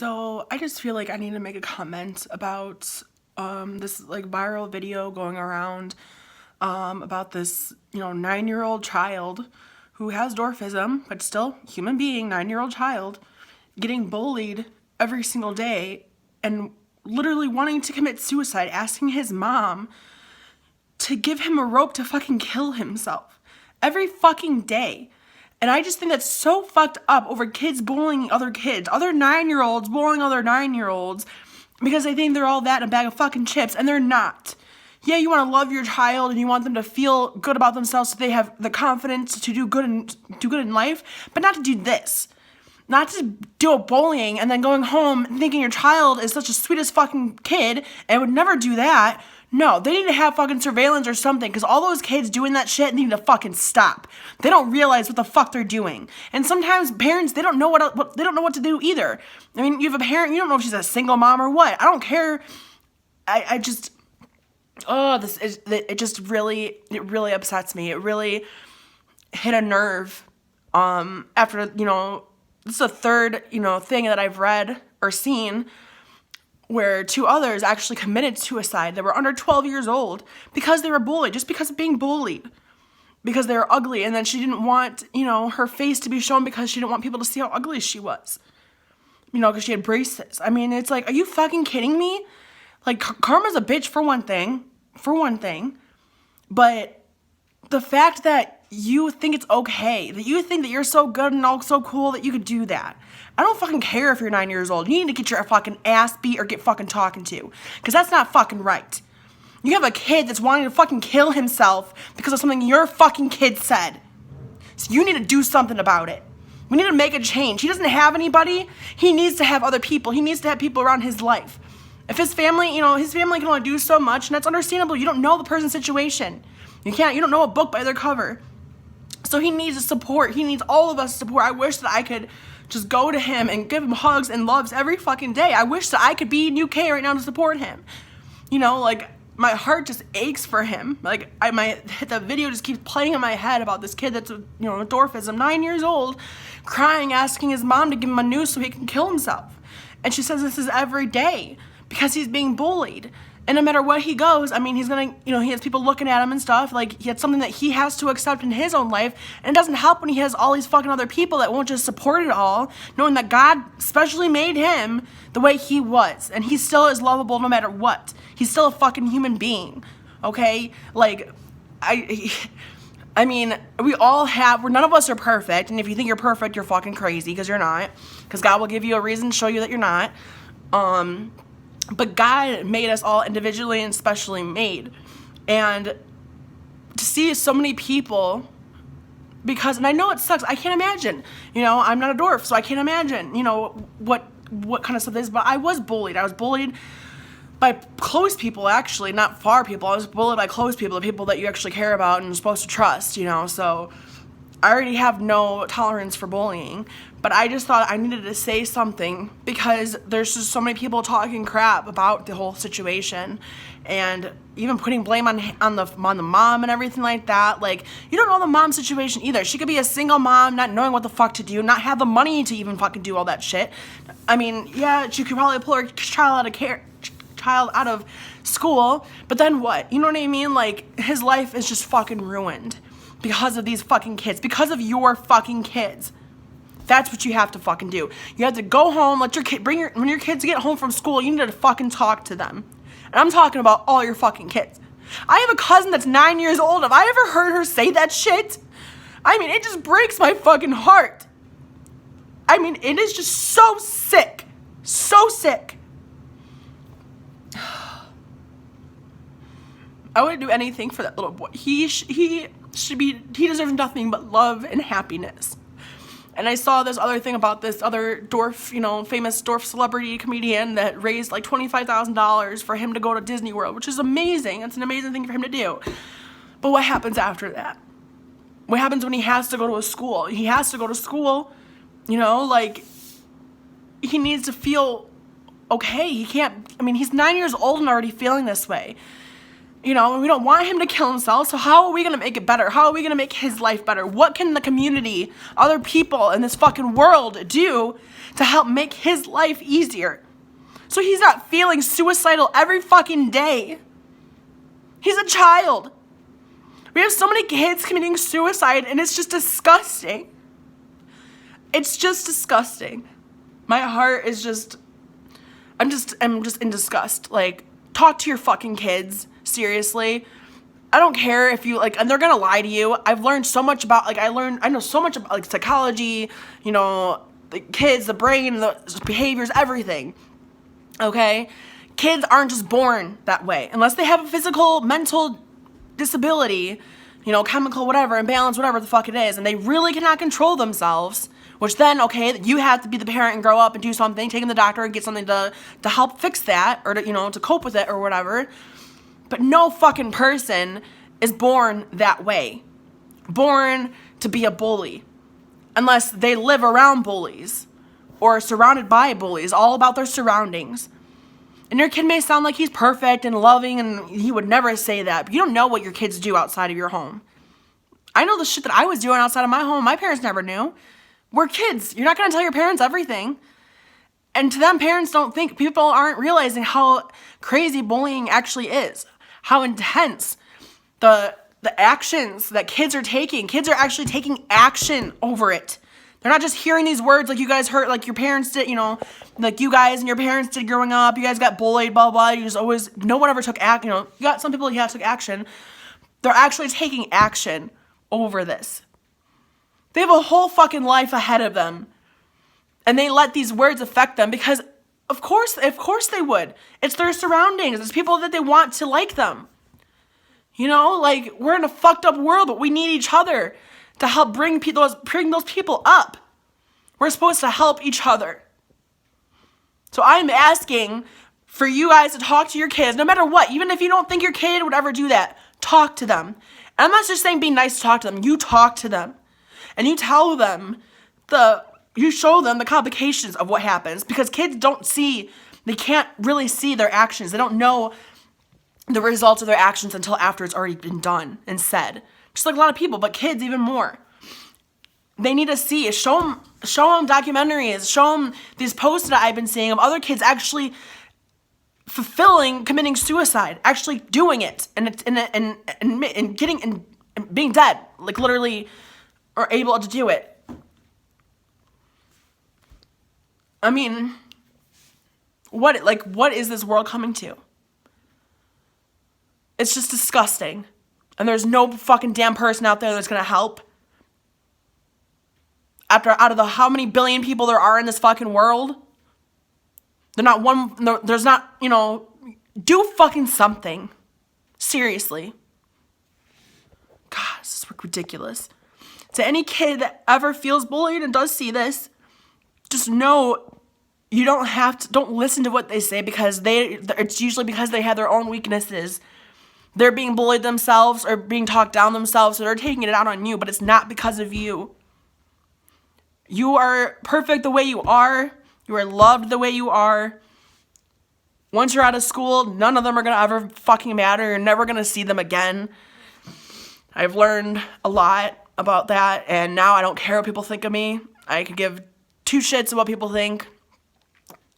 So I just feel like I need to make a comment about this like viral video going around about this 9-year-old child who has dwarfism, but still human being, 9-year-old child getting bullied every single day and literally wanting to commit suicide, asking his mom to give him a rope to fucking kill himself every fucking day. And I just think that's so fucked up over kids bullying other kids, other 9-year-olds bullying other 9-year-olds because they think they're all that in a bag of fucking chips, and they're not. Yeah, you want to love your child and you want them to feel good about themselves so they have the confidence to do good in life, but not to do this. Not to do a bullying and then going home thinking your child is such a sweetest fucking kid and would never do that. No, they need to have fucking surveillance or something, because all those kids doing that shit need to fucking stop. They don't realize what the fuck they're doing. And sometimes parents, they don't know what to do either. I mean, you have a parent, you don't know if she's a single mom or what. I don't care. It just really upsets me. It really hit a nerve. After, this is the third, thing that I've read or seen where two others actually committed suicide that were under 12 years old because they were bullied, just because of being bullied, because they were ugly, and then she didn't want, her face to be shown because she didn't want people to see how ugly she was, because she had braces. I mean, it's like, are you fucking kidding me? Like, karma's a bitch for one thing, but the fact that you think it's okay, that you think that you're so good and all so cool that you could do that. I don't fucking care if you're 9 years old. You need to get your fucking ass beat or get fucking talking to, because that's not fucking right. You have a kid that's wanting to fucking kill himself because of something your fucking kid said. So you need to do something about it. We need to make a change. He doesn't have anybody. He needs to have other people. He needs to have people around his life. If his family, his family can only do so much, and that's understandable. You don't know the person's situation. You don't know a book by their cover. So he needs support. He needs all of us support. I wish that I could just go to him and give him hugs and loves every fucking day. I wish that I could be in UK right now to support him. My heart just aches for him. The video just keeps playing in my head about this kid that's, dwarfism, 9 years old, crying, asking his mom to give him a noose so he can kill himself. And she says this is every day because he's being bullied. And no matter what he goes, I mean, he's gonna, he has people looking at him and stuff. Like, he had something that he has to accept in his own life. And it doesn't help when he has all these fucking other people that won't just support it all, knowing that God specially made him the way he was. And he still is lovable no matter what. He's still a fucking human being, okay? I mean, none of us are perfect. And if you think you're perfect, you're fucking crazy, because you're not. Because God will give you a reason to show you that you're not. But God made us all individually and specially made. And to see so many people, and I know it sucks, I can't imagine, I'm not a dwarf, so I can't imagine, what kind of stuff this is, but I was bullied. I was bullied by close people, actually, not far people. I was bullied by close people, the people that you actually care about and are supposed to trust, so I already have no tolerance for bullying, but I just thought I needed to say something because there's just so many people talking crap about the whole situation and even putting blame on the mom and everything like that. Like, you don't know the mom's situation either. She could be a single mom, not knowing what the fuck to do, not have the money to even fucking do all that shit. I mean, yeah, she could probably pull her child out of school, but then what? You know what I mean? Like, his life is just fucking ruined because of these fucking kids, because of your fucking kids. That's what you have to fucking do. You have to go home, let your kid, when your kids get home from school, you need to fucking talk to them. And I'm talking about all your fucking kids. I have a cousin that's 9 years old. Have I ever heard her say that shit? I mean, it just breaks my fucking heart. I mean, it is just so sick. So sick. I wouldn't do anything for that little boy. He deserves nothing but love and happiness. And I saw this other thing about this other dwarf, famous dwarf celebrity comedian that raised like $25,000 for him to go to Disney World, which is amazing. It's an amazing thing for him to do. But what happens after that? What happens when he has to go to a school? He has to go to school, he needs to feel okay. He can't, he's 9 years old and already feeling this way. You know, we don't want him to kill himself, so how are we gonna make it better? How are we gonna make his life better? What can the community, other people in this fucking world do to help make his life easier? So he's not feeling suicidal every fucking day. He's a child. We have so many kids committing suicide, and it's just disgusting. It's just disgusting. My heart is just, I'm just in disgust. Like, talk to your fucking kids. Seriously. I don't care if you, like, and they're gonna lie to you. I've learned so much about, like, I know so much about, like, psychology, you know, the kids, the brain, the behaviors, everything. Okay? Kids aren't just born that way. Unless they have a physical, mental disability, you know, chemical, whatever, imbalance, whatever the fuck it is, and they really cannot control themselves, which then, okay, you have to be the parent and grow up and do something, take them to the doctor and get something to help fix that, or to, you know, to cope with it or whatever. But no fucking person is born that way. Born to be a bully. Unless they live around bullies or surrounded by bullies, all about their surroundings. And your kid may sound like he's perfect and loving and he would never say that, but you don't know what your kids do outside of your home. I know the shit that I was doing outside of my home, my parents never knew. We're kids. You're not going to tell your parents everything. And to them, parents don't think, people aren't realizing how crazy bullying actually is. How intense the actions that kids are taking. Kids are actually taking action over it. They're not just hearing these words like you guys heard, like your parents did, you know, like you guys and your parents did growing up. You guys got bullied, blah, blah. You just always, no one ever took action. You know, you got some people who took action. They're actually taking action over this. They have a whole fucking life ahead of them. And they let these words affect them because of course they would. It's their surroundings. It's people that they want to like them. You know, like, we're in a fucked up world, but we need each other to help bring those people up. We're supposed to help each other. So I'm asking for you guys to talk to your kids, no matter what. Even if you don't think your kid would ever do that, talk to them. And I'm not just saying be nice to talk to them. You talk to them. And you tell them you show them the complications of what happens, because kids they can't really see their actions. They don't know the results of their actions until after it's already been done and said. Just like a lot of people, but kids even more. They need to see it. Show them documentaries. Show them these posts that I've been seeing of other kids actually committing suicide, actually doing it, and being dead, like literally, or able to do it. I mean, what is this world coming to? It's just disgusting. And there's no fucking damn person out there that's gonna help. Out of the how many billion people there are in this fucking world, there's not, you know, do fucking something. Seriously. God, this is ridiculous. To any kid that ever feels bullied and does see this, just know you don't listen to what they say, because it's usually because they have their own weaknesses. They're being bullied themselves or being talked down themselves, so they're taking it out on you, but it's not because of you. You are perfect the way you are. You are loved the way you are. Once you're out of school, none of them are going to ever fucking matter. You're never going to see them again. I've learned a lot about that, and now I don't care what people think of me. I could give two shits of what people think.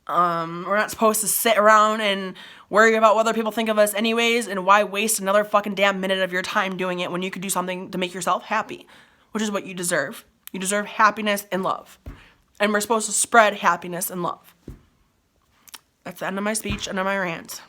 We're not supposed to sit around and worry about what other people think of us anyways, and why waste another fucking damn minute of your time doing it when you could do something to make yourself happy, which is what you deserve. You deserve happiness and love, and we're supposed to spread happiness and love. That's the end of my speech, end of my rant.